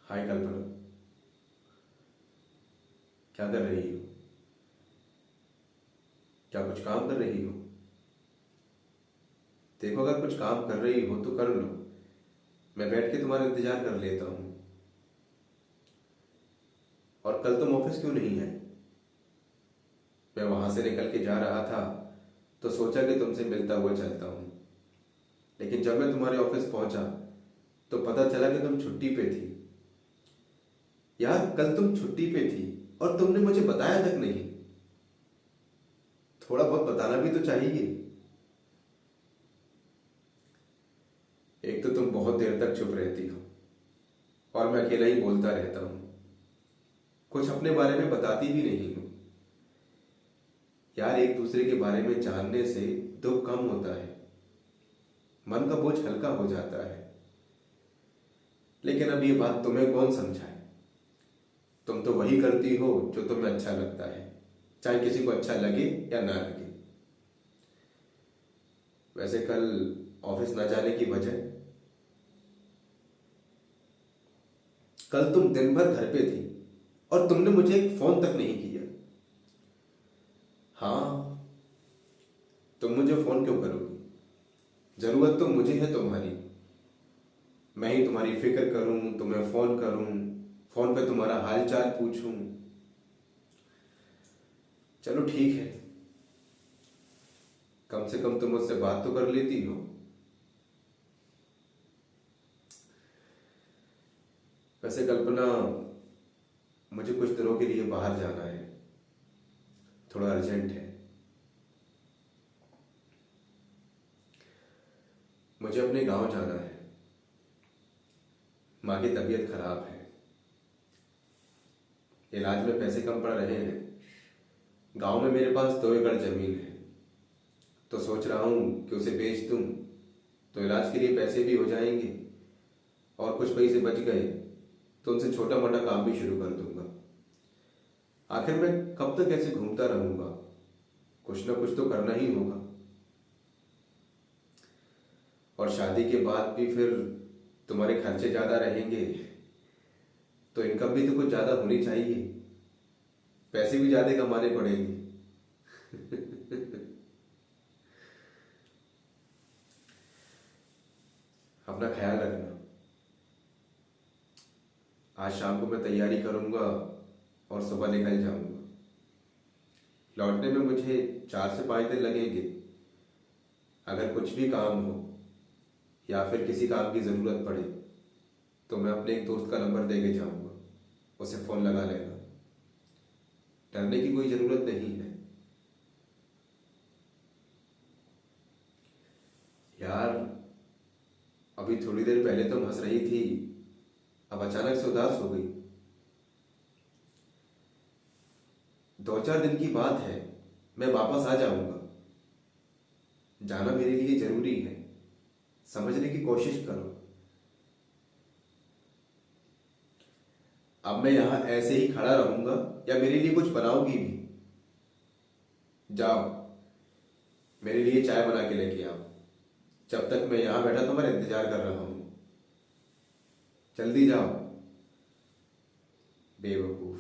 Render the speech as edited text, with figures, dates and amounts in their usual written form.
हाय कल्पना। क्या कर रही हो? क्या कुछ काम कर रही हो? देखो, अगर कुछ काम कर रही हो तो कर लो। मैं बैठ के तुम्हारा इंतजार कर लेता हूँ। और कल तुम ऑफिस क्यों नहीं है? मैं वहां से निकल के जा रहा था तो सोचा कि तुमसे मिलता हुआ चलता हूँ। लेकिन जब मैं तुम्हारे ऑफिस पहुंचा तो पता चला कि तुम छुट्टी पे थी। यार, कल तुम छुट्टी पे थी और तुमने मुझे बताया तक नहीं। थोड़ा बहुत बताना भी तो चाहिए। एक तो तुम बहुत देर तक चुप रहती हो और मैं अकेला ही बोलता रहता हूँ। कुछ अपने बारे में बताती भी नहीं हो। यार, एक दूसरे के बारे में जानने से दुख कम होता है, मन का बोझ हल्का हो जाता है। लेकिन अब ये बात तुम्हें कौन समझाए? तुम तो वही करती हो जो तुम्हें अच्छा लगता है, चाहे किसी को अच्छा लगे या ना लगे। वैसे कल ऑफिस ना जाने की वजह? कल तुम दिन भर घर पे थी और तुमने मुझे एक फोन तक नहीं किया। हाँ, तुम मुझे फोन क्यों करोगी? जरूरत तो मुझे है तुम्हारी। मैं ही तुम्हारी फिक्र करूं, तुम्हें फोन करूं, फोन पे तुम्हारा हाल चाल पूछूं। चलो ठीक है, कम से कम तुम मुझसे बात तो कर लेती हो। वैसे कल्पना, मुझे कुछ दिनों के लिए बाहर जाना है, थोड़ा अर्जेंट है। मुझे अपने गांव जाना है। माँ की तबीयत खराब है, इलाज में पैसे कम पड़ रहे हैं। गांव में मेरे पास 2 एकड़ जमीन है, तो सोच रहा हूँ कि उसे बेच दूँ तो इलाज के लिए पैसे भी हो जाएंगे, और कुछ पैसे बच गए तो उनसे छोटा मोटा काम भी शुरू कर दूंगा। आखिर मैं कब तक ऐसे घूमता रहूंगा? कुछ ना कुछ तो करना ही होगा। और शादी के बाद भी फिर तुम्हारे खर्चे ज्यादा रहेंगे, तो इनकम भी तो कुछ ज्यादा होनी चाहिए, पैसे भी ज्यादा कमाने पड़ेंगे। अपना ख्याल रखना। आज शाम को मैं तैयारी करूंगा और सुबह निकल जाऊंगा। लौटने में मुझे 4 से 5 दिन लगेंगे। अगर कुछ भी काम हो या फिर किसी काम की ज़रूरत पड़े तो मैं अपने एक दोस्त का नंबर दे के जाऊंगा, उसे फ़ोन लगा लेना। डरने की कोई ज़रूरत नहीं है। यार, अभी थोड़ी देर पहले तुम हंस रही थी, अब अचानक से उदास हो गई। 2-4 दिन की बात है, मैं वापस आ जाऊंगा। जाना मेरे लिए ज़रूरी है, समझने की कोशिश करो। अब मैं यहाँ ऐसे ही खड़ा रहूंगा या मेरे लिए कुछ बनाओगी भी? जाओ, मेरे लिए चाय बना के लेके आओ। जब तक मैं यहाँ बैठा तुम्हारा इंतजार कर रहा हूँ। जल्दी जाओ, बेवकूफ।